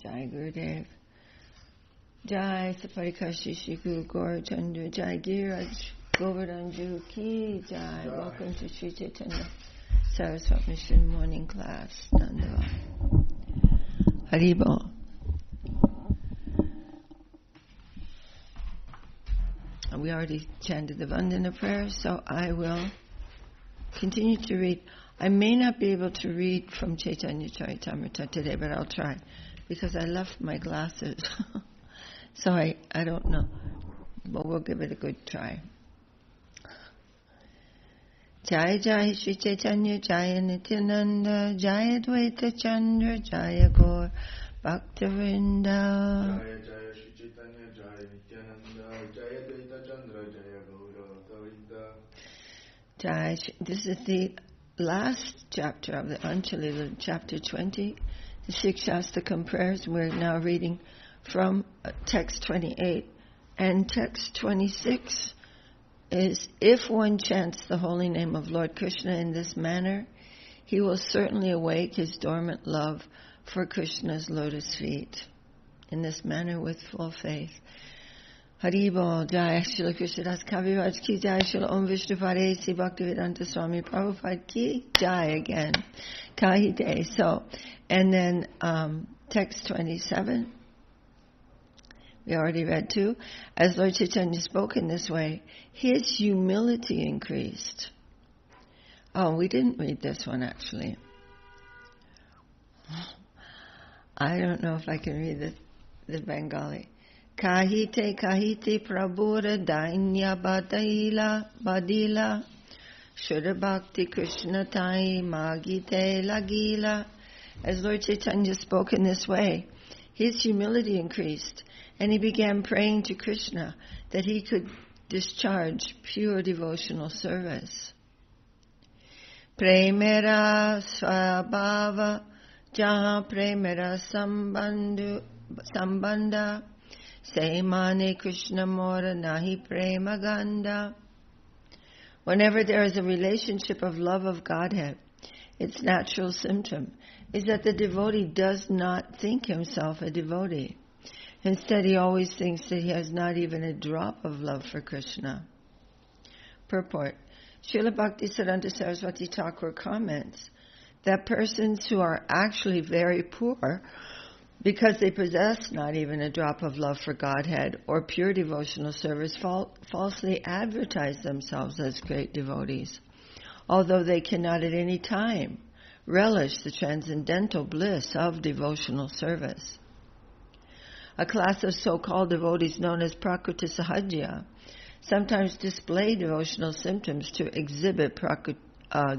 Jai Gurudev. Jai Saparikashi Shri Guru Gaur Chandra. Jai Giraj Govardhanju Ki Jai. Welcome to Sri Chaitanya Saraswat Mission Morning Class. Nandava. Haribo. We already chanted the Vandana prayer, so I will continue to read. I may not be able to read from Chaitanya Charitamrita today, but I'll try, because I left my glasses. So I don't know, but we'll give it a good try. Jai Jai Shri Chaitanya Jaya Nityananda Jaya Dvaita Chandra Jaya Gaur Bhakta-vrinda. Jaya Jaya Shri Chaitanya Jaya Nityananda Jaya Dvaita Chandra Jaya Gaur Bhakta-vrinda. Jai. This is the last chapter of the Anchalila, chapter 20, the Shikshastakam prayers. We're now reading from text 28, and text 26 is, if one chants the holy name of Lord Krishna in this manner, he will certainly awake his dormant love for Krishna's lotus feet. In this manner, with full faith. Haribo, Jai Shri Krishna Das Kaviraj Ki Jai Shri Om Vishnu Paresi Bhaktivedanta Swami Prabhupada Ki Jai again. Kahite. So, and then text 27. We already read too. As Lord Chaitanya spoke in this way, his humility increased. Oh, we didn't read this one actually. I don't know if I can read the Bengali. Kahite kahite prabhura dainya badila Shuddha Bhakti Krishna Tai Magite Lagila. As Lord Chaitanya spoke in this way, his humility increased, and he began praying to Krishna that he could discharge pure devotional service. Premera svabhava jaha premera sambandha Saimane Krishna Mora Nahi Prema Ganda. Whenever there is a relationship of love of Godhead, its natural symptom is that the devotee does not think himself a devotee. Instead, he always thinks that he has not even a drop of love for Krishna. Purport. Srila Bhaktisiddhanta Saraswati Thakur comments that persons who are actually very poor, because they possess not even a drop of love for Godhead or pure devotional service, falsely advertise themselves as great devotees, although they cannot at any time relish the transcendental bliss of devotional service. A class of so-called devotees known as Prakriti Sahajya sometimes display devotional symptoms to exhibit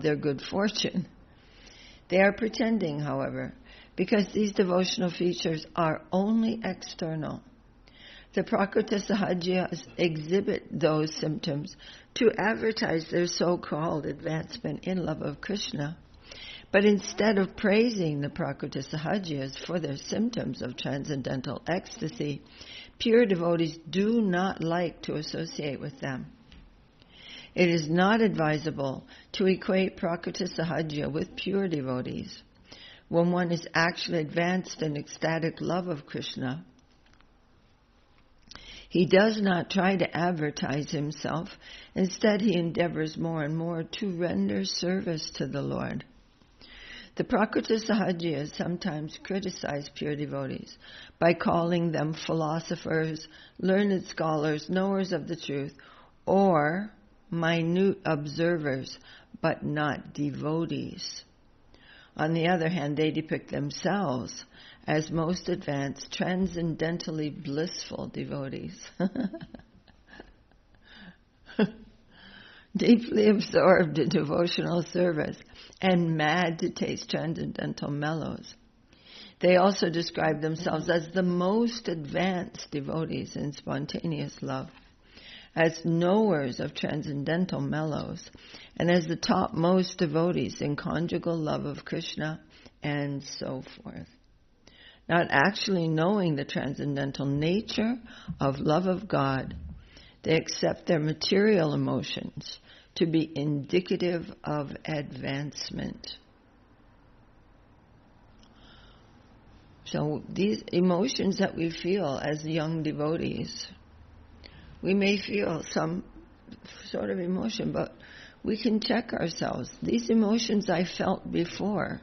their good fortune. They are pretending, however, because these devotional features are only external. The Prakriti Sahajyas exhibit those symptoms to advertise their so-called advancement in love of Krishna. But instead of praising the Prakriti Sahajyas for their symptoms of transcendental ecstasy, pure devotees do not like to associate with them. It is not advisable to equate Prakriti Sahajya with pure devotees. When one is actually advanced in ecstatic love of Krishna, he does not try to advertise himself. Instead, he endeavors more and more to render service to the Lord. The Prakriti Sahajyas sometimes criticize pure devotees by calling them philosophers, learned scholars, knowers of the truth, or minute observers, but not devotees. On the other hand, they depict themselves as most advanced, transcendentally blissful devotees. Deeply absorbed in devotional service and mad to taste transcendental mellows. They also describe themselves as the most advanced devotees in spontaneous love, as knowers of transcendental mellows, and as the topmost devotees in conjugal love of Krishna, and so forth. Not actually knowing the transcendental nature of love of God, they accept their material emotions to be indicative of advancement. So these emotions that we feel as young devotees, we may feel some sort of emotion, but we can check ourselves. These emotions I felt before.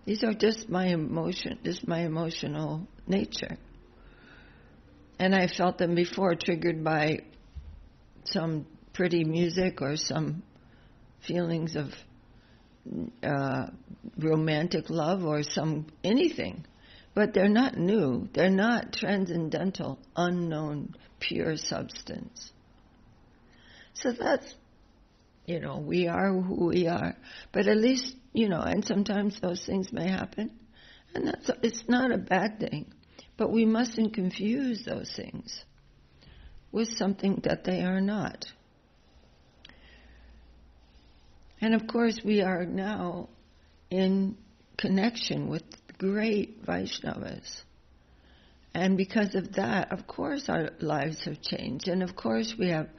These are just my emotion, just my emotional nature. And I felt them before, triggered by some pretty music or some feelings of romantic love or some anything. But they're not new. They're not transcendental, unknown, pure substance. So that's, we are who we are. But at least, and sometimes those things may happen. And it's not a bad thing. But we mustn't confuse those things with something that they are not. And of course, we are now in connection with great Vaishnavas. And because of that, of course, our lives have changed. And of course, we have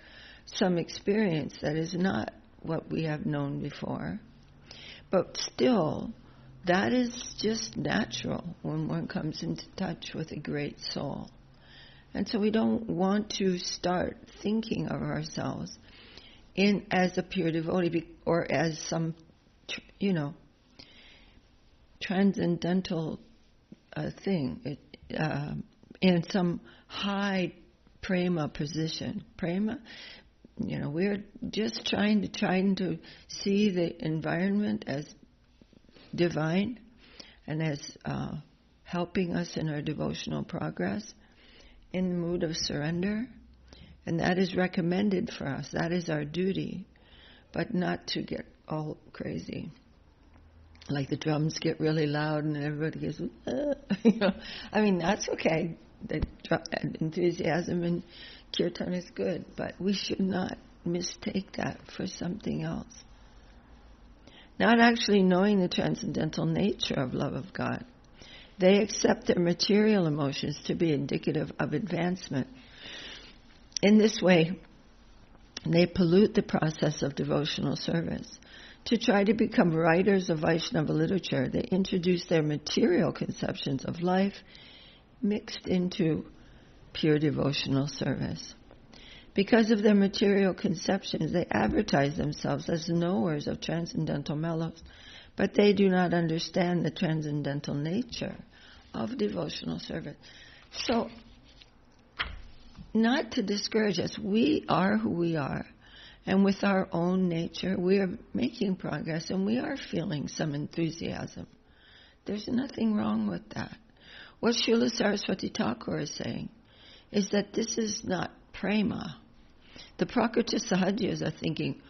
some experience that is not what we have known before. But still, that is just natural when one comes into touch with a great soul. And so we don't want to start thinking of ourselves as a pure devotee or as some, transcendental thing, in some high prema position. Prema, we're just trying to see the environment as divine and as helping us in our devotional progress in the mood of surrender. And that is recommended for us. That is our duty, but not to get all crazy. Like the drums get really loud and everybody goes, that's okay. The enthusiasm in Kirtan is good, but we should not mistake that for something else. Not actually knowing the transcendental nature of love of God, they accept their material emotions to be indicative of advancement. In this way, they pollute the process of devotional service. To try to become writers of Vaishnava literature, they introduce their material conceptions of life mixed into pure devotional service. Because of their material conceptions, they advertise themselves as knowers of transcendental mellows, but they do not understand the transcendental nature of devotional service. So, not to discourage us, we are who we are. And with our own nature, we are making progress and we are feeling some enthusiasm. There's nothing wrong with that. What Srila Saraswati Thakur is saying is that this is not prema. The Prakriti Sahajas are thinking,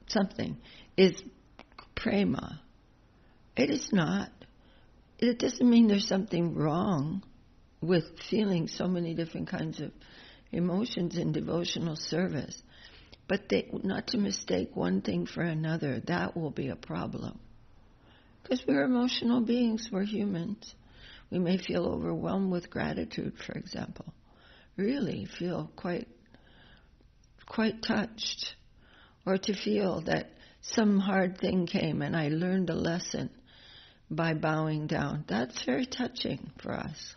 something is prema. It is not. It doesn't mean there's something wrong with feeling so many different kinds of emotions in devotional service. But not to mistake one thing for another, that will be a problem. Because we're emotional beings, we're humans. We may feel overwhelmed with gratitude, for example. Really feel quite touched. Or to feel that some hard thing came and I learned a lesson by bowing down. That's very touching for us.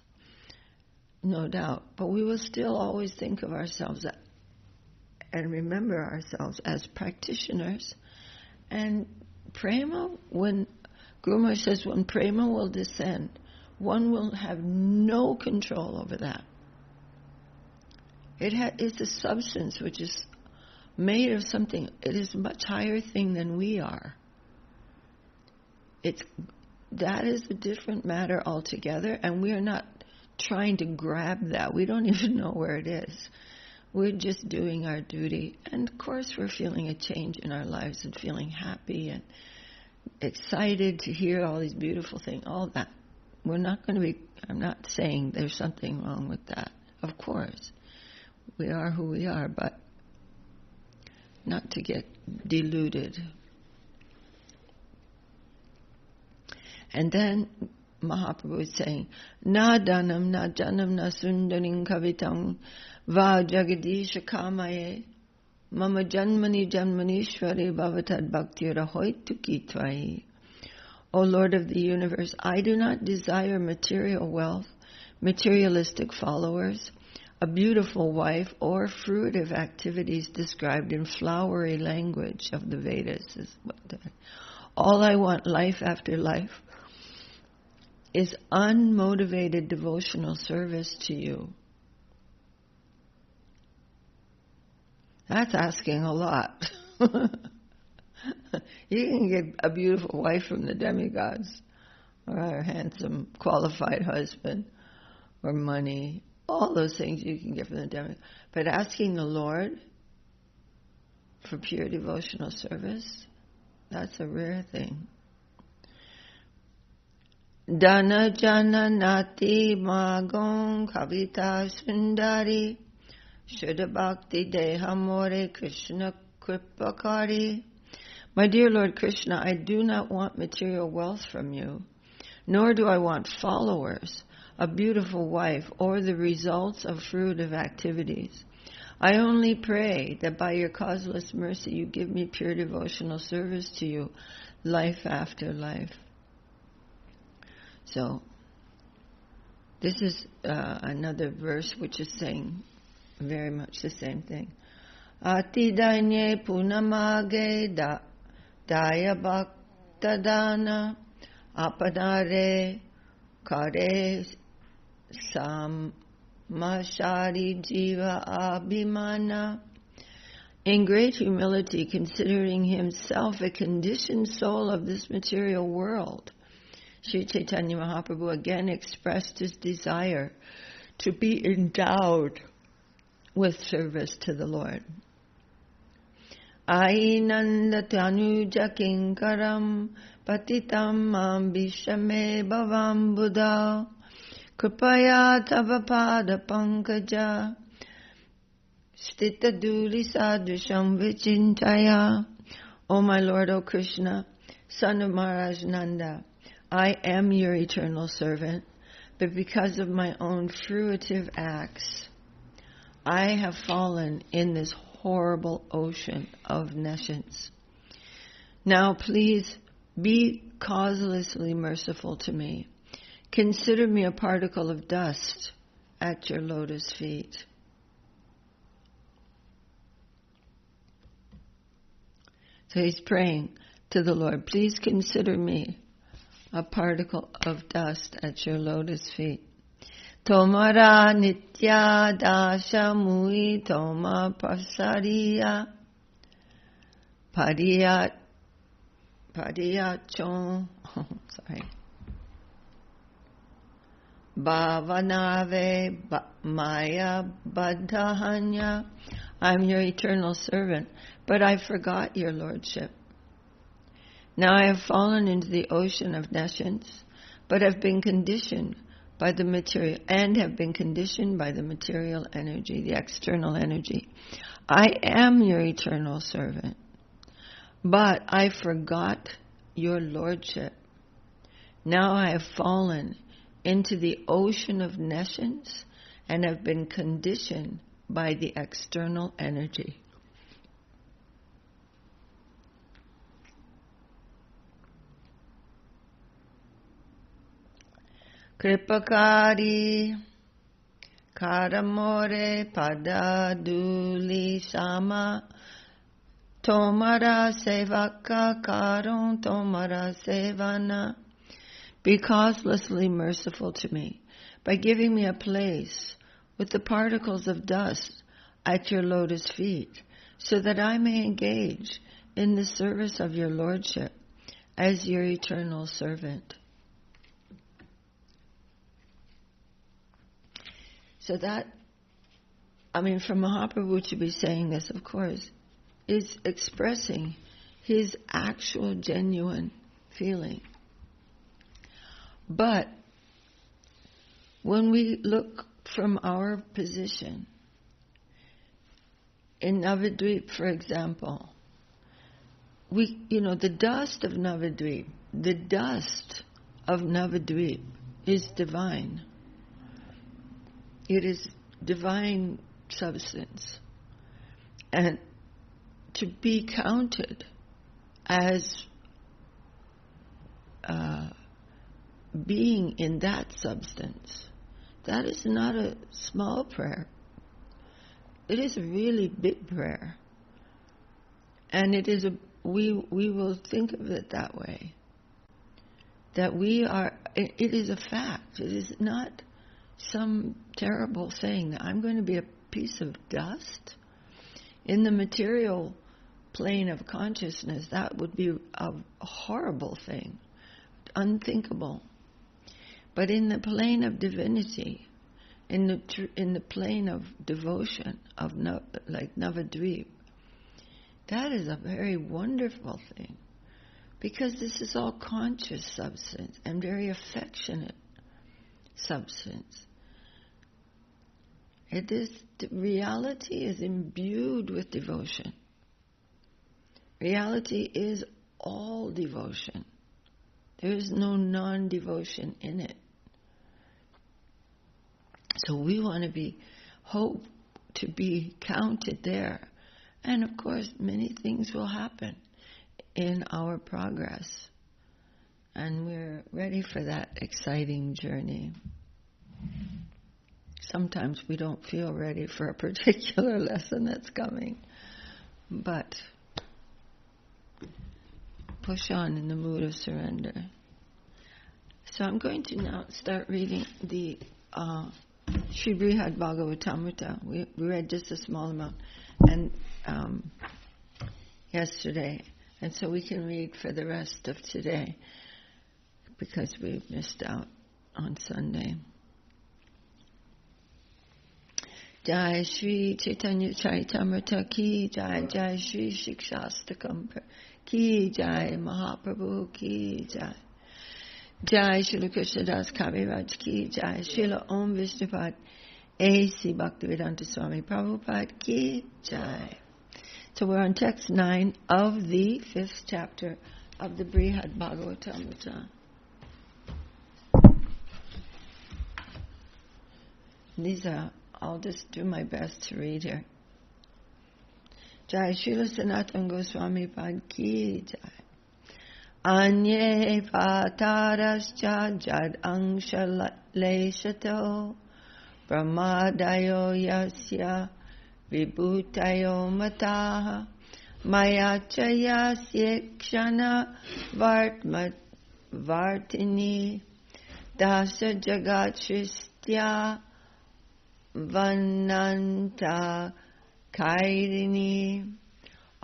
No doubt. But we will still always think of ourselves and remember ourselves as practitioners. And prema, when Guru Maharaj says when prema will descend, one will have no control over that. It's a substance which is made of something. It is a much higher thing than we are. That is a different matter altogether, and we are not trying to grab that. We don't even know where it is. We're just doing our duty. And of course we're feeling a change in our lives and feeling happy and excited to hear all these beautiful things, all that. I'm not saying there's something wrong with that. Of course. We are who we are, but not to get deluded. And then Mahaprabhu is saying, Na danam, na janam, na sundarim kavitam, va jagadisha kamaye, mama janmani janmanishwari bhavatad bhaktira hoitu kitvai. O Lord of the universe, I do not desire material wealth, materialistic followers, a beautiful wife, or fruitive activities described in flowery language of the Vedas. All I want, life after life, is unmotivated devotional service to you. That's asking a lot. You can get a beautiful wife from the demigods, or a handsome, qualified husband, or money. All those things you can get from the demigods. But asking the Lord for pure devotional service, that's a rare thing. Dana jana nati magong kavita sundari Shuddha bhakti deha more Krishna kripakari. My dear Lord Krishna, I do not want material wealth from you, nor do I want followers, a beautiful wife, or the results of fruitive activities. I only pray that by your causeless mercy you give me pure devotional service to you, life after life. So, this is another verse which is saying very much the same thing. Ati dainye punamage daya bhaktadana apanare kare samashari jiva abhimana. In great humility, considering himself a conditioned soul of this material world, Sri Chaitanya Mahaprabhu again expressed his desire to be endowed with service to the Lord. Ainanda tanuja kinkaram patitam mam vishame bhavam buddha kripaya tavapada pankaja stita duli sadrisham vichintaya. O my Lord, O Krishna, son of Maharaj Nanda, I am your eternal servant, but because of my own fruitive acts, I have fallen in this horrible ocean of nescience. Now please be causelessly merciful to me. Consider me a particle of dust at your lotus feet. So he's praying to the Lord, please consider me a particle of dust at your lotus feet. Tomara nitya dasha mui toma pasariya padiyachon bhavanave maya baddhahanya. I'm your eternal servant, but I forgot your lordship. Now I have fallen into the ocean of nescience, but have been conditioned by the material energy, the external energy. I am your eternal servant, but I forgot your lordship. Now I have fallen into the ocean of nescience and have been conditioned by the external energy. Kripakari karamore padaduli sama tomara sevaka karon tomara sevana. Be causelessly merciful to me by giving me a place with the particles of dust at your lotus feet, so that I may engage in the service of your lordship as your eternal servant. So that, for Mahaprabhu to be saying this, of course, is expressing his actual, genuine feeling. But when we look from our position, in Navadvip, for example, the dust of Navadvip is divine. It is divine substance. And to be counted as being in that substance. That is not a small prayer. It is a really big prayer. And it is we will think of it that way. That we are, it is a fact. It is not some terrible thing that I'm going to be a piece of dust. In the material plane of consciousness, that would be a horrible thing, unthinkable. But in the plane of divinity, in the plane of devotion, of like Navadvip, that is a very wonderful thing, because this is all conscious substance and very affectionate substance. Reality is imbued with devotion. Reality is all devotion. There is no non-devotion in it. So we want to hope to be counted there. And of course, many things will happen in our progress. And we're ready for that exciting journey. Sometimes we don't feel ready for a particular lesson that's coming. But push on in the mood of surrender. So I'm going to now start reading the Sri Brihad-Bhagavatamrita. We read just a small amount and yesterday. And so we can read for the rest of today because we missed out on Sunday. Jai Sri Chaitanya Charitamrita ki Jai, Jai Sri Shikshastakam ki Jai, Mahaprabhu ki Jai, Jai Srila Krishnadas Kaviraj ki Jai, Srila Om Vishnupad A.C. Bhaktivedanta Swami Prabhupada ki Jai. So we're on text 9 of the 5th chapter of the Brihad-Bhagavatamrita. I'll just do my best to read here. Jai Srila Sanatana Goswami Pad ki Jai. Anye patarascha jad angsha leshato brahmadayo yasya vibhutayo mataha mayachaya syekshana vartini dasa jagatshistya Vananta Kairini.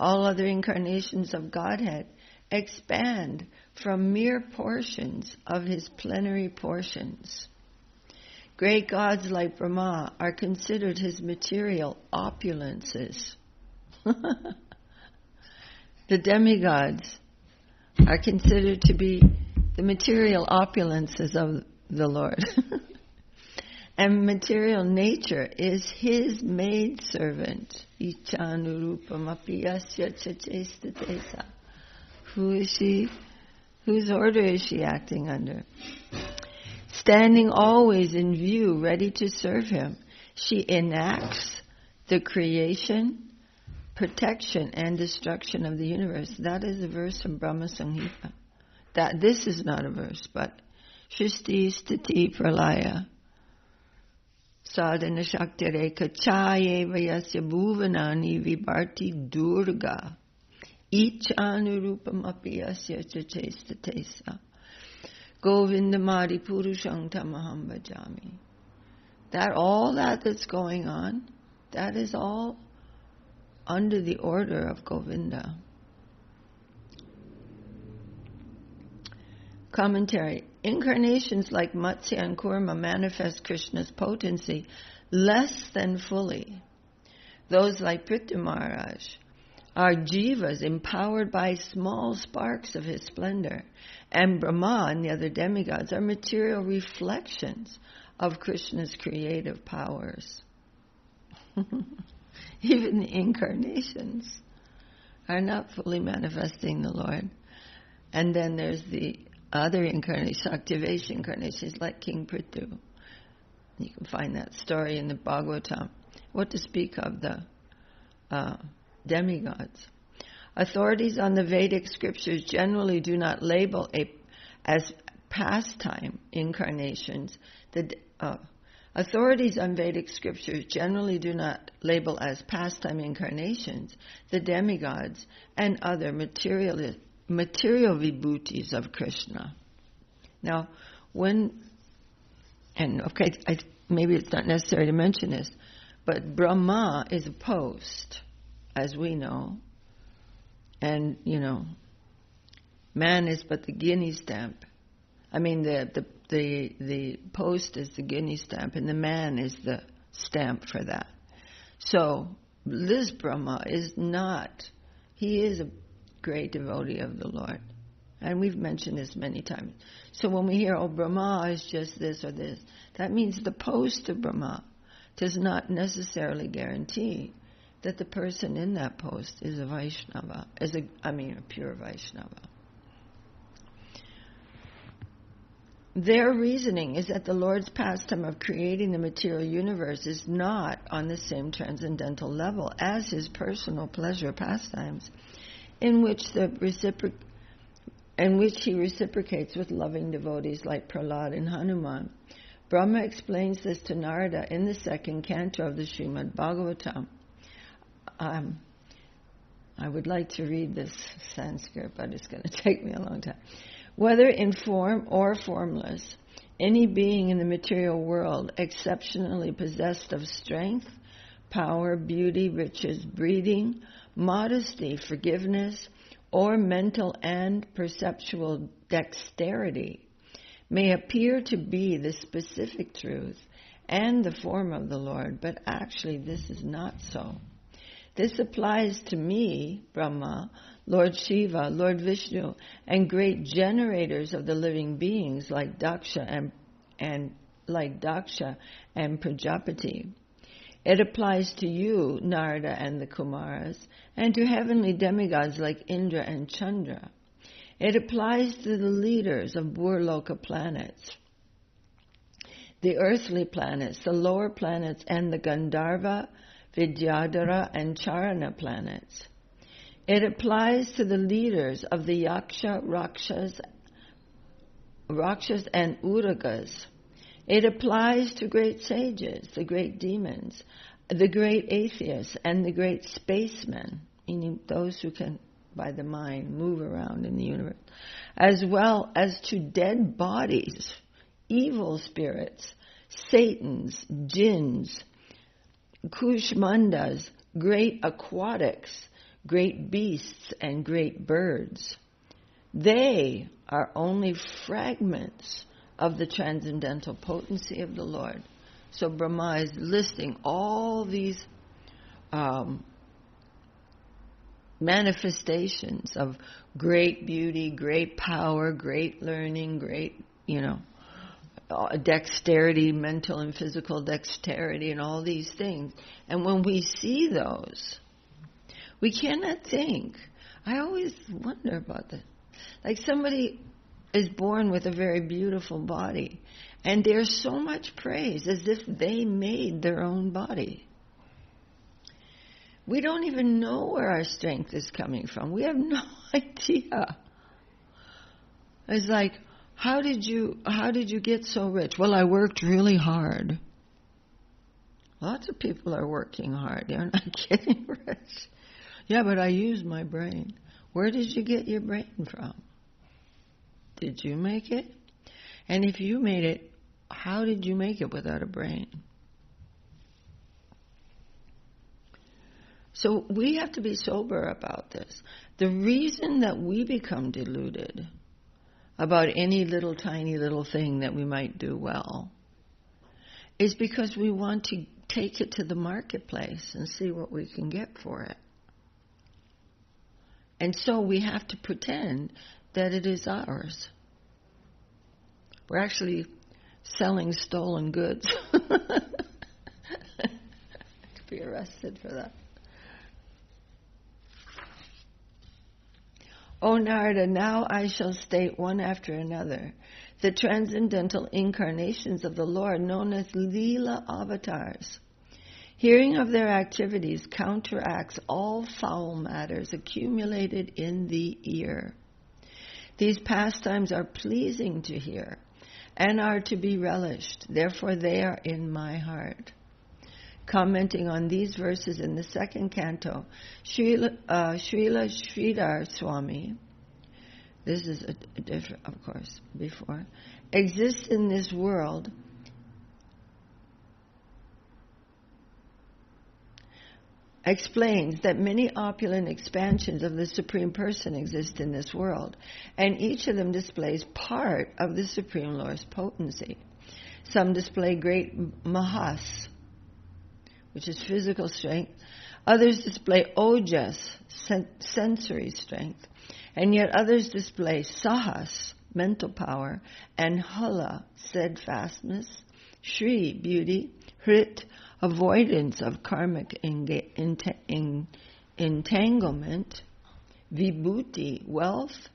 All other incarnations of Godhead expand from mere portions of His plenary portions. Great gods like Brahma are considered His material opulences. The demigods are considered to be the material opulences of the Lord. And material nature is His maidservant. Who is she? Whose order is she acting under? Standing always in view, ready to serve Him, she enacts the creation, protection, and destruction of the universe. That is a verse from Brahma Samhita. This is not a verse, but Shristi Stiti Pralaya. Sadhana Shakti Kachaye Vayasya Bhuvanani Vibharti Durga Ichanurupam Apiyasya Chachestatesa Govindamadi Purushang Tamaham Bhajami. All that's going on, that is all under the order of Govinda. Commentary. Incarnations like Matsya and Kurma manifest Krishna's potency less than fully. Those like Prithu Maharaj are jivas empowered by small sparks of his splendor, and Brahma and the other demigods are material reflections of Krishna's creative powers. Even the incarnations are not fully manifesting the Lord. And then there's the other incarnations, activation incarnations like King Prithu. You can find that story in the Bhagavatam. What to speak of the demigods. Authorities on the Vedic scriptures generally do not label as pastime incarnations. The authorities on Vedic scriptures generally do not label as pastime incarnations the demigods and other material vibhutis of Krishna. Now, maybe it's not necessary to mention this, but Brahma is a post, as we know, and, man is but the guinea stamp. I mean, the post is the guinea stamp, and the man is the stamp for that. So, this Brahma is not, he is a great devotee of the Lord. And we've mentioned this many times. So when we hear, Brahma is just this or this, that means the post of Brahma does not necessarily guarantee that the person in that post is a Vaishnava, a pure Vaishnava. Their reasoning is that the Lord's pastime of creating the material universe is not on the same transcendental level as his personal pleasure pastimes, in which he reciprocates with loving devotees like Prahlad and Hanuman. Brahma explains this to Narada in the second canto of the Srimad-Bhagavatam. I would like to read this Sanskrit, but it's going to take me a long time. Whether in form or formless, any being in the material world exceptionally possessed of strength, power, beauty, riches, breeding, modesty, forgiveness, or mental and perceptual dexterity may appear to be the specific truth and the form of the Lord, but actually this is not so. This applies to me, Brahma, Lord Shiva, Lord Vishnu, and great generators of the living beings like Daksha and Prajapati. It applies to you, Narada and the Kumaras, and to heavenly demigods like Indra and Chandra. It applies to the leaders of Burloka planets, the earthly planets, the lower planets, and the Gandharva, Vidyadhara, and Charana planets. It applies to the leaders of the Yaksha, Rakshas, and Uragas. It applies to great sages, the great demons, the great atheists, and the great spacemen, meaning those who can, by the mind, move around in the universe, as well as to dead bodies, evil spirits, Satans, jinns, Kushmandas, great aquatics, great beasts, and great birds. They are only fragments of the transcendental potency of the Lord. So Brahma is listing all these manifestations of great beauty, great power, great learning, great, dexterity, mental and physical dexterity, and all these things. And when we see those, we cannot think. I always wonder about that. Like somebody is born with a very beautiful body, and there's so much praise as if they made their own body. We don't even know where our strength is coming from. We have no idea. It's like, how did you get so rich? Well, I worked really hard. Lots of people are working hard. They're not getting rich. Yeah, but I used my brain. Where did you get your brain from? Did you make it? And if you made it, how did you make it without a brain? So we have to be sober about this. The reason that we become deluded about any little tiny little thing that we might do well is because we want to take it to the marketplace and see what we can get for it. And so we have to pretend that it is ours. We're actually selling stolen goods. To be arrested for that. O Narada, now I shall state one after another the transcendental incarnations of the Lord known as Leela avatars. Hearing of their activities counteracts all foul matters accumulated in the ear. These pastimes are pleasing to hear and are to be relished. Therefore they are in my heart. Commenting on these verses in the second canto, Srila Sridhar Swami, this is a different, of course, before, exists in this world explains that many opulent expansions of the Supreme Person exist in this world, and each of them displays part of the Supreme Lord's potency. Some display great mahas, which is physical strength. Others display ojas, sensory strength. And yet others display sahas, mental power, and hala, steadfastness, shri, beauty, hrit, avoidance of karmic entanglement, vibhuti, wealth,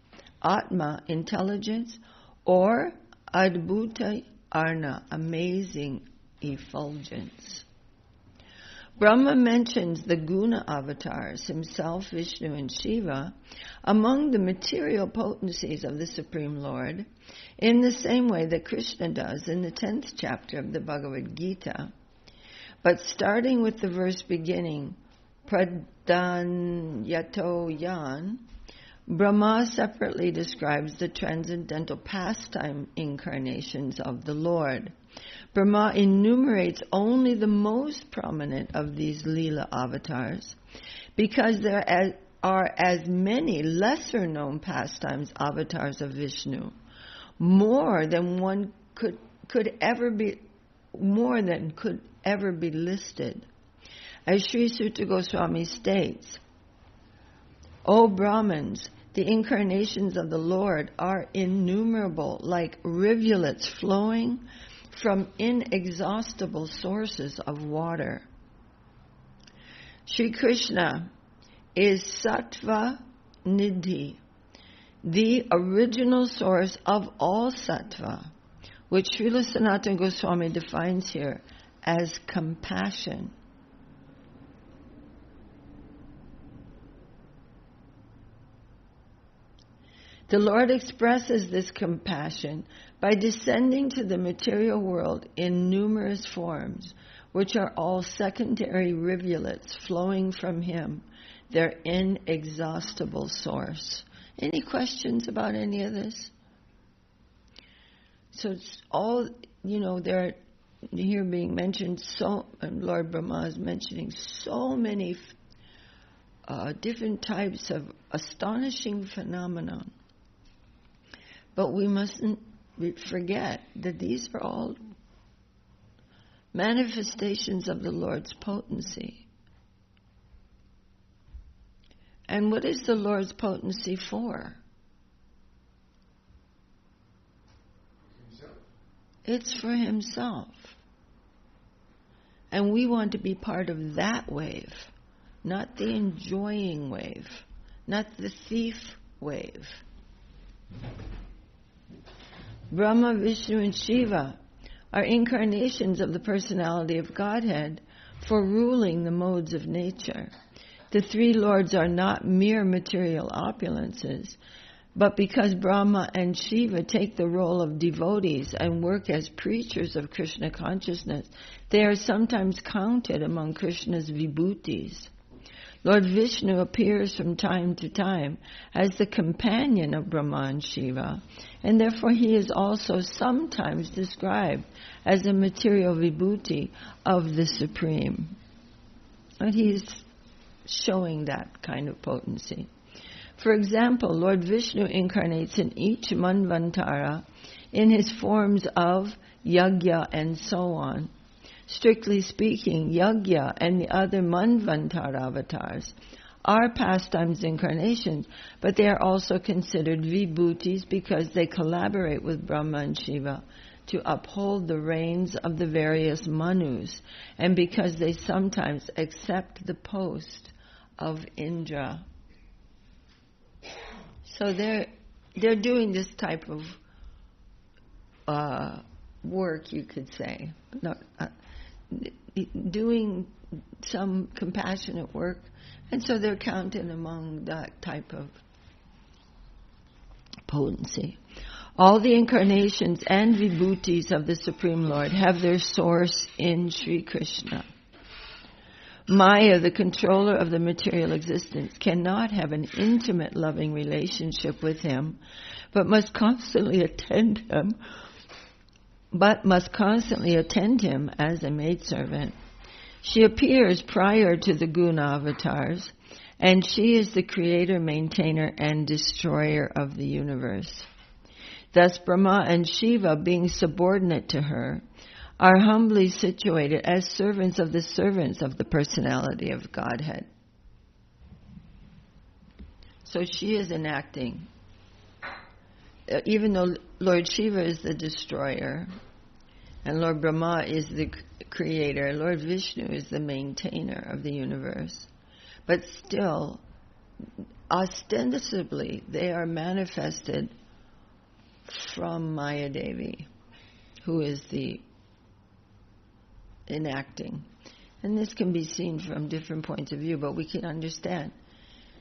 atma, intelligence, or adbhuta arna, amazing effulgence. Brahma mentions the guna avatars, himself, Vishnu, and Shiva, among the material potencies of the Supreme Lord, in the same way that Krishna does in the 10th chapter of the Bhagavad Gita. But starting with the verse beginning, Pradhanyato Yan, Brahma separately describes the transcendental pastime incarnations of the Lord. Brahma enumerates only the most prominent of these Leela avatars, because there are as many lesser-known pastimes avatars of Vishnu, more than could ever be listed. As Sri Sutta Goswami states, O Brahmins, the incarnations of the Lord are innumerable, like rivulets flowing from inexhaustible sources of water. Sri Krishna is Sattva Nidhi, the original source of all sattva, which Srila Sanatana Goswami defines here as compassion. The Lord expresses this compassion by descending to the material world in numerous forms, which are all secondary rivulets flowing from Him, their inexhaustible source. Any questions about any of this? So it's all, they're here being mentioned, and Lord Brahma is mentioning so many different types of astonishing phenomena. But we mustn't forget that these are all manifestations of the Lord's potency. And what is the Lord's potency for? It's for Himself. And we want to be part of that wave, not the enjoying wave, not the thief wave. Brahma, Vishnu, and Shiva are incarnations of the personality of Godhead for ruling the modes of nature. The three lords are not mere material opulences, but because Brahma and Shiva take the role of devotees and work as preachers of Krishna consciousness, they are sometimes counted among Krishna's vibhutis. Lord Vishnu appears from time to time as the companion of Brahma and Shiva, and therefore He is also sometimes described as a material vibhuti of the Supreme. And He is showing that kind of potency. For example, Lord Vishnu incarnates in each manvantara in His forms of yajna and so on. Strictly speaking, yajna and the other manvantara avatars are pastimes incarnations, but they are also considered vibhutis because they collaborate with Brahma and Shiva to uphold the reigns of the various manus, and because they sometimes accept the post of Indra. So they're doing this type of work, you could say, doing some compassionate work, and so they're counted among that type of potency. All the incarnations and vibhutis of the Supreme Lord have their source in Sri Krishna. Maya, the controller of the material existence, cannot have an intimate loving relationship with him, but must constantly attend him as a maidservant. She appears prior to the guna avatars, and she is the creator, maintainer, and destroyer of the universe. Thus Brahma and Shiva, being subordinate to her, are humbly situated as servants of the personality of Godhead. So she is enacting. Even though Lord Shiva is the destroyer, and Lord Brahma is the creator, Lord Vishnu is the maintainer of the universe, but still, ostensibly, they are manifested from Maya Devi, who is the enacting. And this can be seen from different points of view, but we can understand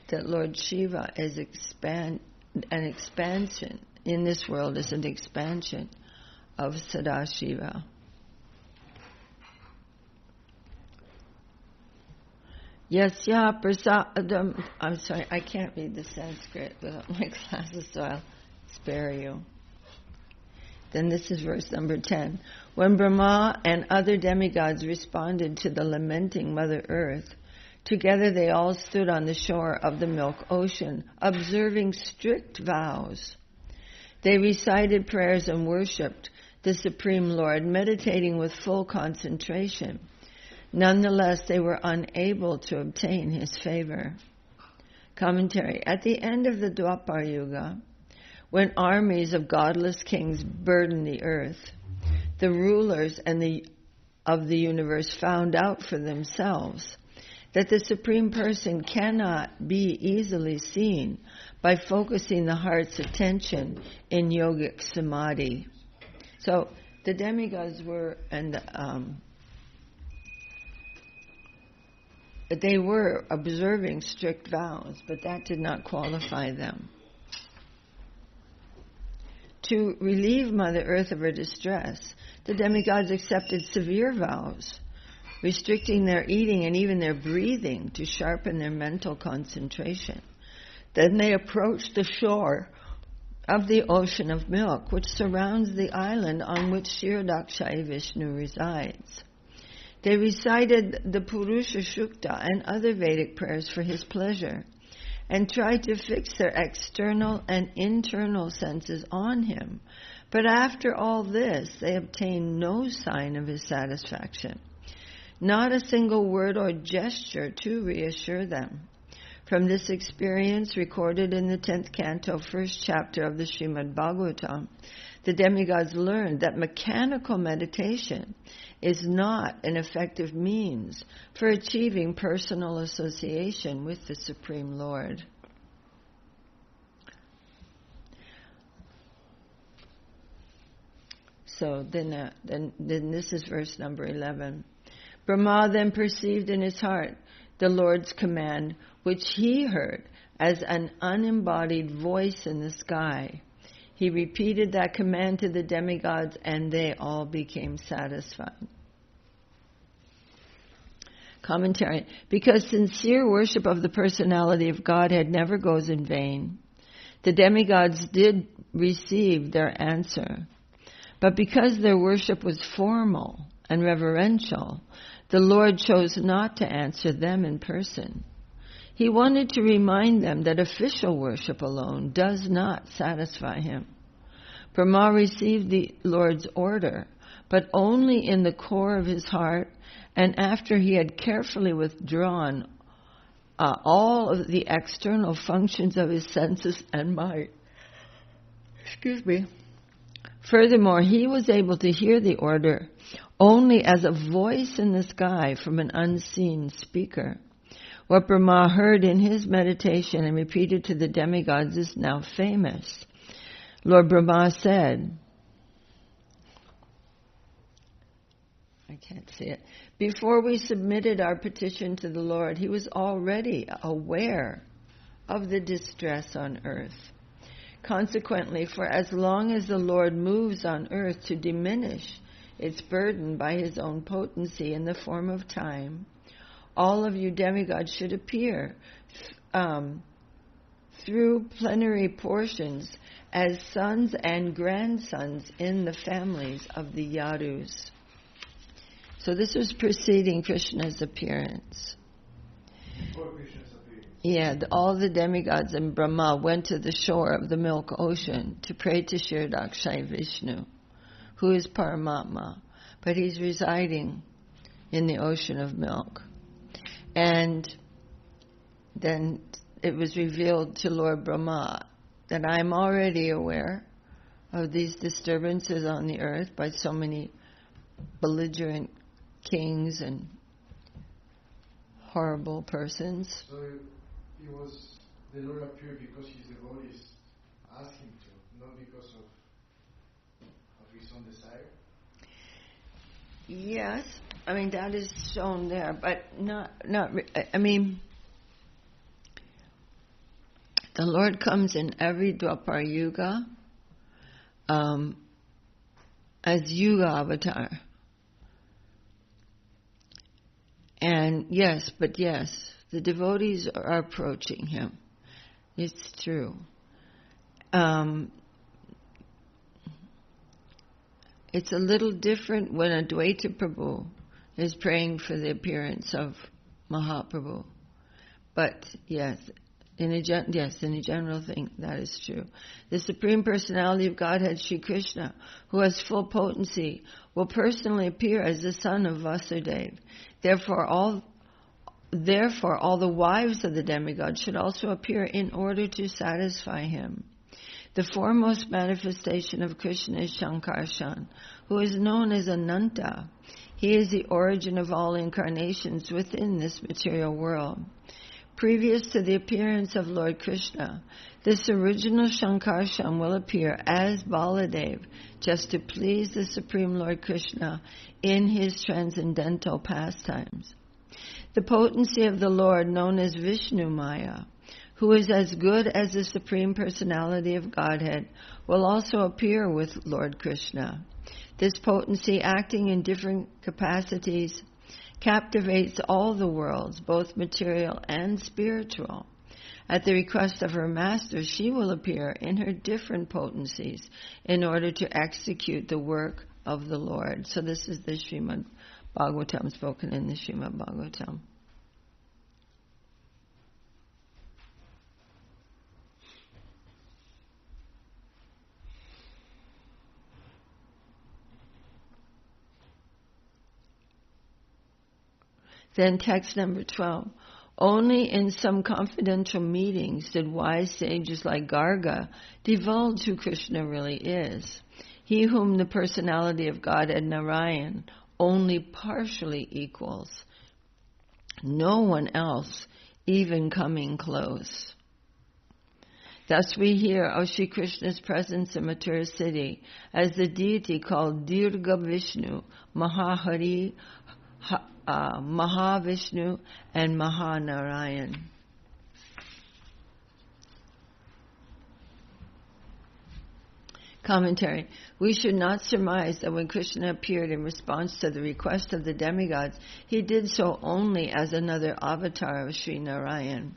that Lord Shiva is an expansion in this world, is an expansion of Sadashiva. Yasya prasadam. I'm sorry, I can't read the Sanskrit without my glasses, so I'll spare you. Then this is verse number 10. When Brahma and other demigods responded to the lamenting Mother Earth, together they all stood on the shore of the milk ocean, observing strict vows. They recited prayers and worshipped the Supreme Lord, meditating with full concentration. Nonetheless, they were unable to obtain his favor. Commentary. At the end of the Dwapar Yuga, when armies of godless kings burdened the earth, the rulers of the universe found out for themselves that the Supreme Person cannot be easily seen by focusing the heart's attention in yogic samadhi. So the demigods were, they were observing strict vows, but that did not qualify them. To relieve Mother Earth of her distress, the demigods accepted severe vows, restricting their eating and even their breathing to sharpen their mental concentration. Then they approached the shore of the ocean of milk, which surrounds the island on which Kshirodakshaya Vishnu resides. They recited the Purusha Shukta and other Vedic prayers for his pleasure, and tried to fix their external and internal senses on him. But after all this, they obtained no sign of his satisfaction. Not a single word or gesture to reassure them. From this experience, recorded in the 10th canto, 1st chapter of the Brihad-Bhagavatam, the demigods learned that mechanical meditation is not an effective means for achieving personal association with the Supreme Lord. So then this is verse number 11. Brahma then perceived in his heart the Lord's command, which he heard as an unembodied voice in the sky. He repeated that command to the demigods, and they all became satisfied. Commentary. Because sincere worship of the personality of Godhead never goes in vain, the demigods did receive their answer. But because their worship was formal and reverential, the Lord chose not to answer them in person. He wanted to remind them that official worship alone does not satisfy him. Brahma received the Lord's order, but only in the core of his heart, and after he had carefully withdrawn all of the external functions of his senses and mind. Furthermore, he was able to hear the order only as a voice in the sky from an unseen speaker. What Brahma heard in his meditation and repeated to the demigods is now famous. Lord Brahma said, I can't see it. Before we submitted our petition to the Lord, he was already aware of the distress on earth. Consequently, for as long as the Lord moves on earth to diminish its burden by his own potency in the form of time, all of you demigods should appear through plenary portions as sons and grandsons in the families of the Yadus. So this was preceding Krishna's appearance. Before Krishna's appearance. Yeah, all the demigods and Brahma went to the shore of the milk ocean to pray to Kshirodakshai Vishnu, who is Paramatma, but he's residing in the ocean of milk. And then it was revealed to Lord Brahma that I'm already aware of these disturbances on the earth by so many belligerent kings and horrible persons. So the Lord appeared because his devotees asked him to, not because of his own desire? Yes, I mean that is shown there, but not. The Lord comes in every Dwapara Yuga as Yuga avatar. And yes, the devotees are approaching him. It's true. It's a little different when Advaita Prabhu is praying for the appearance of Mahaprabhu. But yes, in a general thing, that is true. The Supreme Personality of Godhead, Sri Krishna, who has full potency, will personally appear as the son of Vasudeva. Therefore, all the wives of the demigod should also appear in order to satisfy him. The foremost manifestation of Krishna is Shankarshan, who is known as Ananta. He is the origin of all incarnations within this material world. Previous to the appearance of Lord Krishna, this original Shankarshan will appear as Baladev, just to please the Supreme Lord Krishna in his transcendental pastimes. The potency of the Lord, known as Vishnu Maya, who is as good as the Supreme Personality of Godhead, will also appear with Lord Krishna. This potency, acting in different capacities, captivates all the worlds, both material and spiritual. At the request of her master, she will appear in her different potencies in order to execute the work of the Lord. So this is the Srimad Bhagavatam spoken in the Srimad Bhagavatam. Then text number 12. Only in some confidential meetings did wise sages like Garga divulge who Krishna really is. He whom the personality of Godhead Narayan only partially equals. No one else even coming close. Thus we hear of Sri Krishna's presence in Mathura city as the deity called Dirga Vishnu, Mahahari, Mahavishnu, and Mahanarayan. Commentary. We should not surmise that when Krishna appeared in response to the request of the demigods, he did so only as another avatar of Sri Narayan.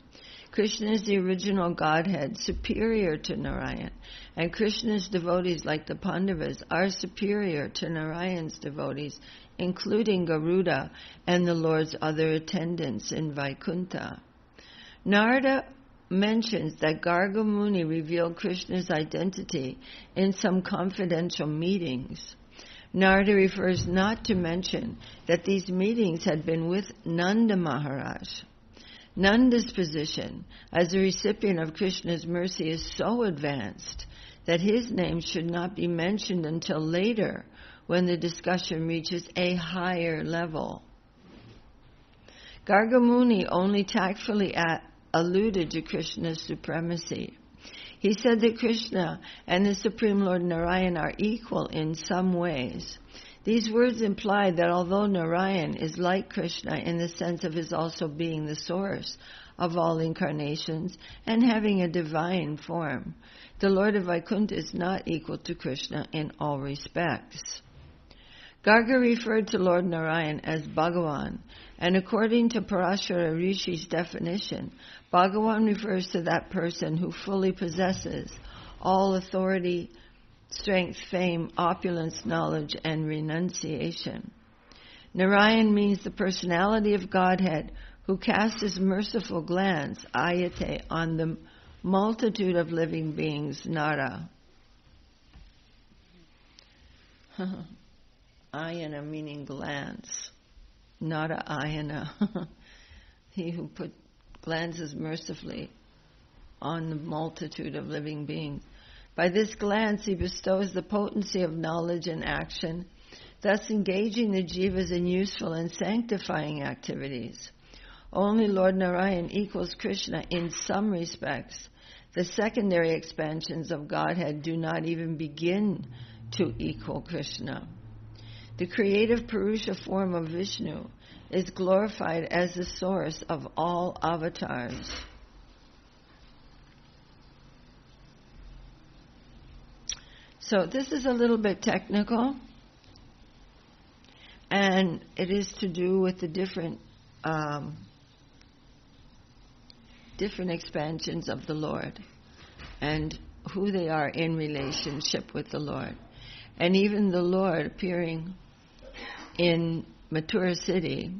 Krishna is the original Godhead, superior to Narayan, and Krishna's devotees, like the Pandavas, are superior to Narayan's devotees, including Garuda and the Lord's other attendants in Vaikuntha. Narada mentions that Garga Muni revealed Krishna's identity in some confidential meetings. Narada refers not to mention that these meetings had been with Nanda Maharaj. Nanda's position as the recipient of Krishna's mercy is so advanced that his name should not be mentioned until later, when the discussion reaches a higher level. Garga Muni only tactfully alluded to Krishna's supremacy. He said that Krishna and the Supreme Lord Narayan are equal in some ways. These words imply that although Narayan is like Krishna in the sense of his also being the source of all incarnations and having a divine form. The Lord of Vaikuntha is not equal to Krishna in all respects. Garga referred to Lord Narayan as Bhagavan, and according to Parashara Rishi's definition, Bhagavan refers to that person who fully possesses all authority, strength, fame, opulence, knowledge, and renunciation. Narayan means the personality of Godhead who casts his merciful glance, ayate, on the multitude of living beings, Nara. Ayana meaning glance, Nara ayana. He who glances mercifully on the multitude of living beings. By this glance, he bestows the potency of knowledge and action, thus engaging the jivas in useful and sanctifying activities. Only Lord Narayan equals Krishna in some respects. The secondary expansions of Godhead do not even begin to equal Krishna. The creative Purusha form of Vishnu is glorified as the source of all avatars. So this is a little bit technical, and it is to do with the different expansions of the Lord and who they are in relationship with the Lord. And even the Lord appearing in Mathura city,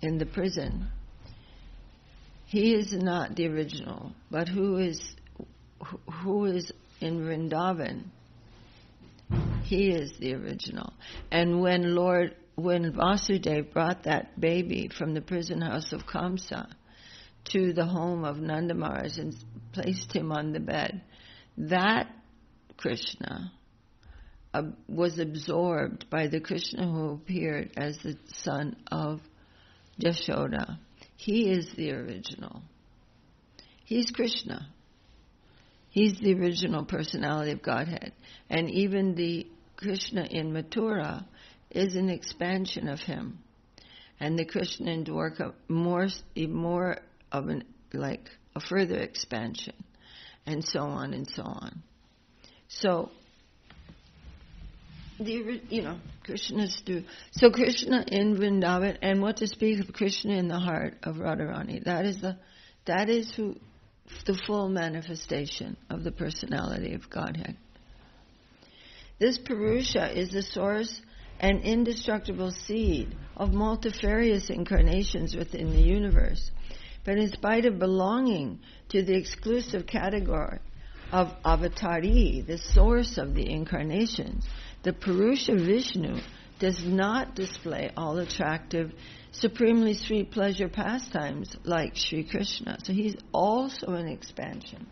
in the prison, he is not the original, but who is in Vrindavan, he is the original. And when Vasudeva brought that baby from the prison house of Kamsa to the home of Nanda Maharaj and placed him on the bed, that Krishna was absorbed by the Krishna who appeared as the son of Yashoda. He is the original. He's Krishna. He's the original personality of Godhead. And even the Krishna in Mathura is an expansion of him. And the Krishna in Dwarka more of a further expansion. And so on and so on. So Krishna's so Krishna in Vrindavan, and what to speak of Krishna in the heart of Radharani. That is the full manifestation of the personality of Godhead. This Purusha is the source and indestructible seed of multifarious incarnations within the universe. But in spite of belonging to the exclusive category of avatari, the source of the incarnations, the Purusha Vishnu does not display all attractive, supremely sweet pleasure pastimes like Sri Krishna. So he's also an expansion.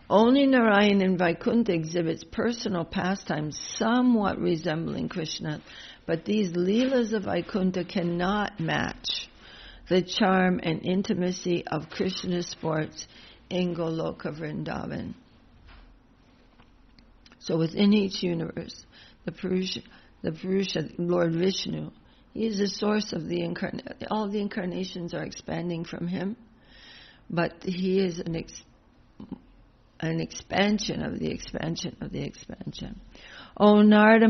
Only Narayan in Vaikuntha exhibits personal pastimes somewhat resembling Krishna, but these Leelas of Vaikuntha cannot match the charm and intimacy of Krishna's sports in Goloka Vrindavan. So within each universe, the Purusha, Lord Vishnu, he is the source of the incarnation. All the incarnations are expanding from him, but he is an expansion of the expansion of the expansion. O Nanda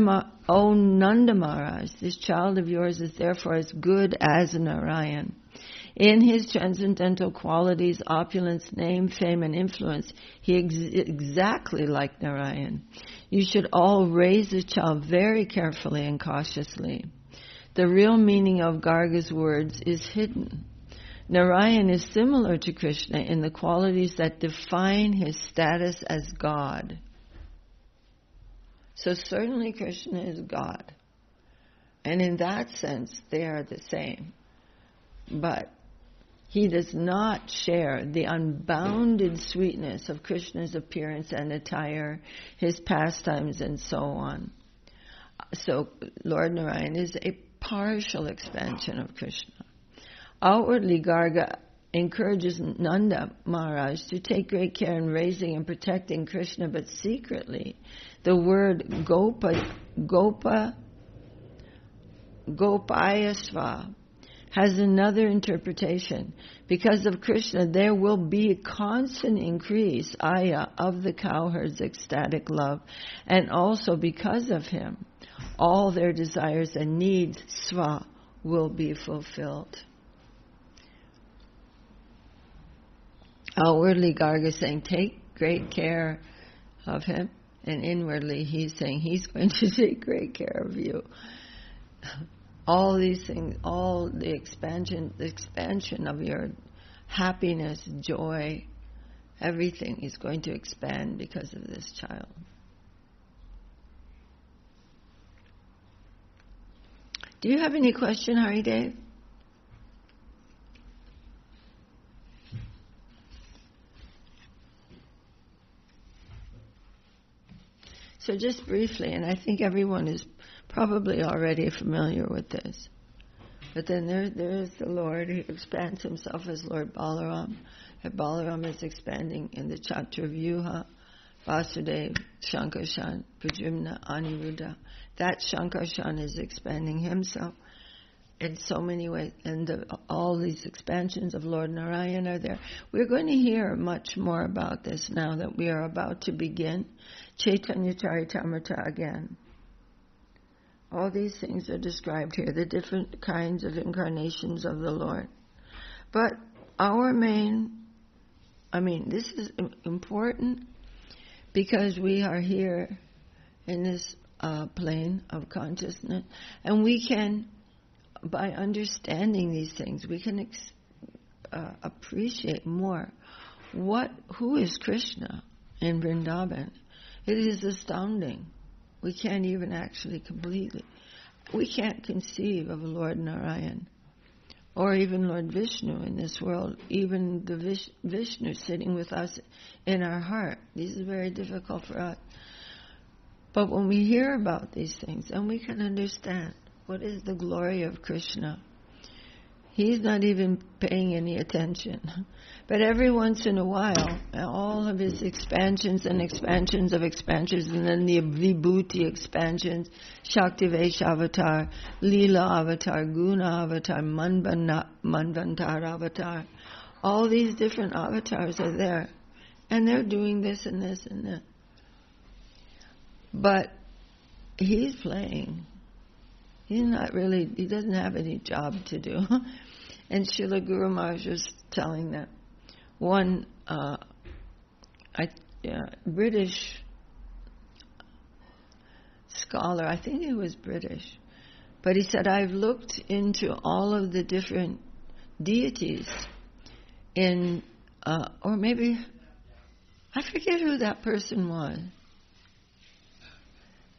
Maharaj, this child of yours is therefore as good as Narayan. In his transcendental qualities, opulence, name, fame, and influence, he is exactly like Narayan. You should all raise the child very carefully and cautiously. The real meaning of Garga's words is hidden. Narayan is similar to Krishna in the qualities that define his status as God. So certainly Krishna is God. And in that sense, they are the same. But he does not share the unbounded sweetness of Krishna's appearance and attire, his pastimes, and so on. So Lord Narayan is a partial expansion of Krishna. Outwardly, Garga encourages Nanda Maharaj to take great care in raising and protecting Krishna, but secretly, the word Gopayasva has another interpretation. Because of Krishna, there will be a constant increase, aya, of the cowherd's ecstatic love. And also because of him, all their desires and needs, sva, will be fulfilled. Outwardly, Garga is saying, take great care of him. And inwardly, he's saying, he's going to take great care of you. All these things, all the expansion of your happiness, joy, everything is going to expand because of this child. Do you have any question, Hari Dev? So just briefly, and I think everyone is probably already familiar with this, but then there is the Lord who expands himself as Lord Balaram. And Balaram is expanding in the Chaturvyuha, Vasudeva, Shankarshan, Pradyumna, Aniruddha. That Shankarshan is expanding himself in so many ways, and all these expansions of Lord Narayan are there. We're going to hear much more about this now that we are about to begin Chaitanya Charitamrita again. All these things are described here, the different kinds of incarnations of the Lord. But this is important because we are here in this plane of consciousness, and we can, by understanding these things, we can appreciate more who is Krishna in Vrindavan. It is astounding. We can't even actually we can't conceive of Lord Narayan or even Lord Vishnu in this world, even the Vishnu sitting with us in our heart. This is very difficult for us. But when we hear about these things, then we can understand what is the glory of Krishna. He's not even paying any attention. But every once in a while, all of his expansions and expansions of expansions, and then the Vibhuti expansions, Shaktivesh avatar, Leela avatar, Guna avatar, Manvantar avatar, all these different avatars are there. And they're doing this and this and that. But he's playing. He doesn't have any job to do. And Srila Guru Maharaj was telling that one British scholar, I think he was British, but he said, I've looked into all of the different deities in, or maybe, I forget who that person was.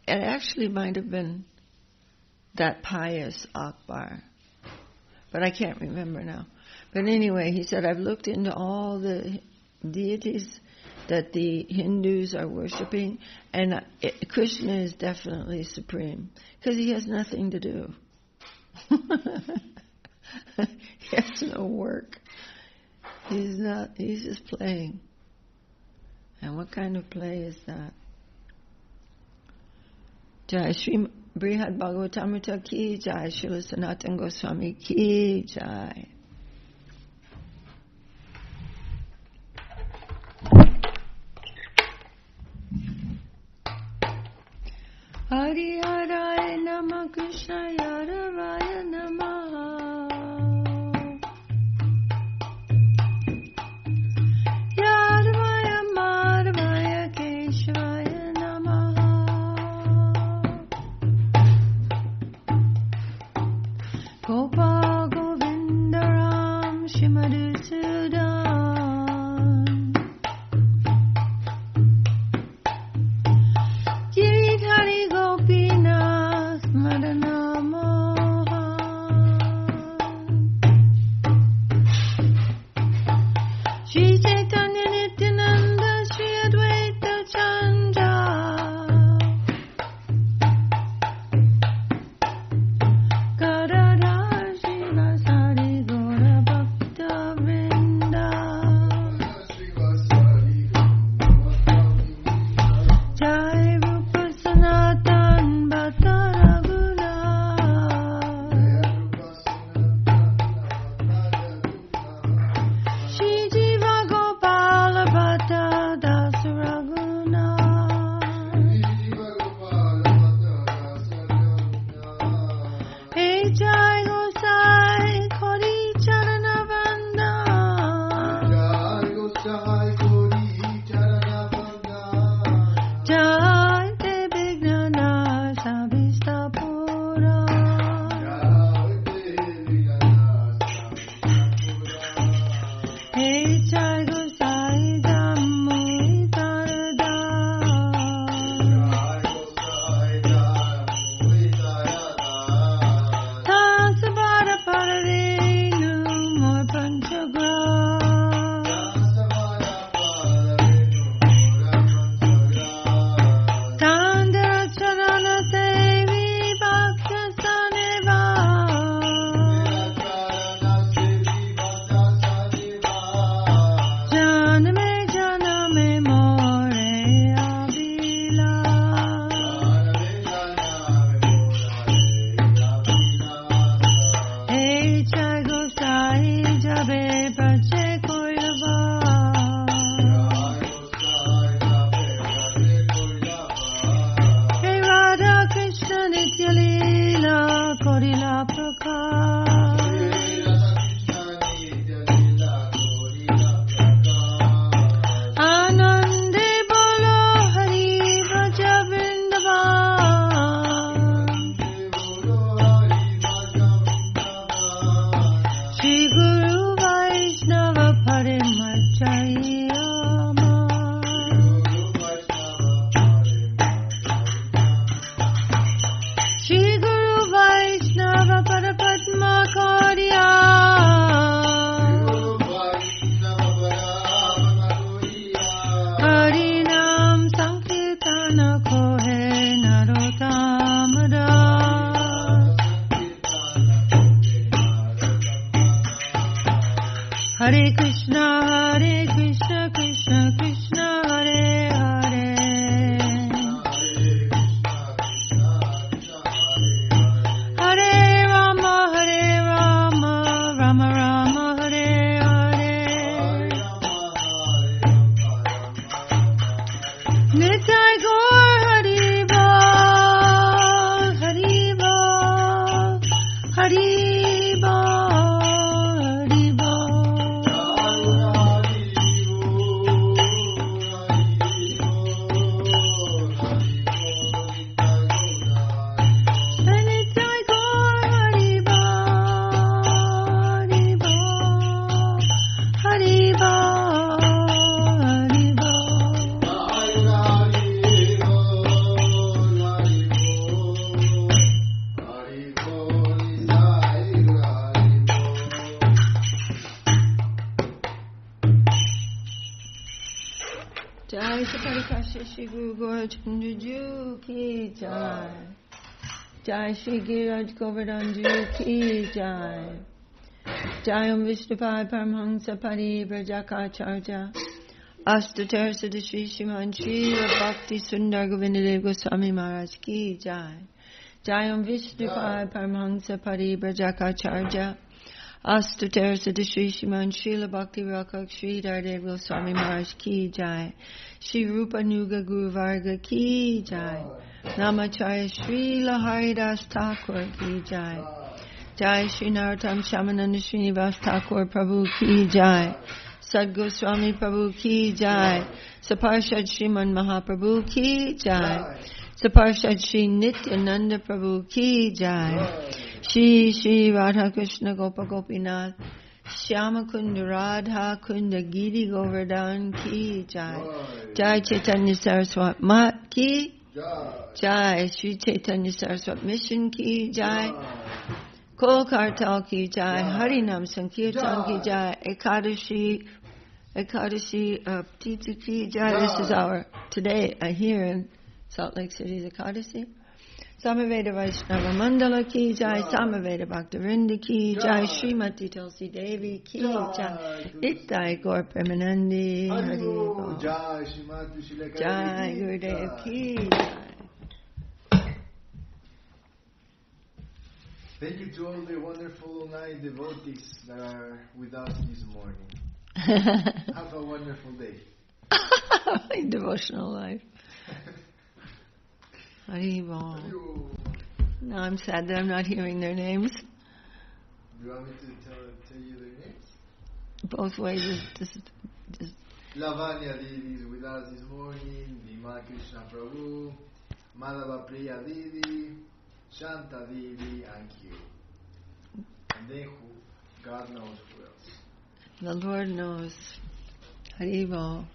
It actually might have been that pious Akbar, but I can't remember now. But anyway, he said, I've looked into all the deities that the Hindus are worshipping, and Krishna is definitely supreme, because he has nothing to do. He has no work. He's just playing. And what kind of play is that? Jai Sri Brihad-Bhagavatamrita ki jai, Srila Sanatana Goswami ki jai. Hari Haraya Namah Krishna Yaravaya Namah Yaravaya Madhavaya Keshvaya Namah Gopal Govinda Ram Shimadhusudan Giridhari Gopinath Madana Mohan Shri Chaitanya Nityananda Shri Advaita Chandra Gadadhar Shri Hare Krishna, Krishna Krishna, Hare Hare. Hare Rama, Rama Rama, Hare Hare. Nitai Gaur Hari Bol, Hari Bol, Hari Bol. Shri Guru Gaurachandra Ji ki jai. Jai Shri Giraj Govardhan Ji ki jai. Jai Om Vishnupai Paramhansa Pari Brajakacharya Astatar Siddha Shri Sriman Shri Bhakti Sundar Govindadev Goswami Maharaj ki jai. Jai Om Vishnupai Paramhansa Pari Brajakacharya Astatar Siddha Shri Sriman Srila Bhakti Rakak Shri Dharadev Goswami Maharaj ki jai. Shri Rupa Nuga Guru Varga ki jai. Namacharya Shri Laharidas Thakur ki jai. Jai Shri Narottam Shamananda Srinivas Thakur Prabhu ki jai. Sad Goswami Prabhu ki jai. Saparshad Shriman Mahaprabhu ki jai. Saparshad Shri Nityananda Prabhu ki jai. Shri Radha Krishna Gopa Gopinath Shyama Kunda Radha Kunda Giri Govardhan ki jai. Jai Chaitanya Saraswat Mat ki jai. Shri Chaitanya Saraswat Mission ki jai. Kol Kartal ki jai. Harinam Sankirtan ki jai. Ekadashi Titi ki jai. This is our today here in Salt Lake City's Ekadashi. Samaveda Vaishnava Mandala ki jai. Samaveda Bhaktivinoda ki jai. Srimati Tulsi Devi ki jai. Ittai Gaur Premanandi Hari Bol. Jai Srimati Sri Lekha Jai Didi. Gurudev ki jai. Thank you to all the wonderful night devotees that are with us this morning. Have a wonderful day. Devotional life. Hari Bol. Now I'm sad that I'm not hearing their names. Do you want me to tell you their names? Both ways is just Lavanya Didi is with us this morning. Vima Krishna Prabhu, Madhava Priya Didi, Shanta Didi, and Q. And then who? God knows who else. the Lord knows. Hari Bol.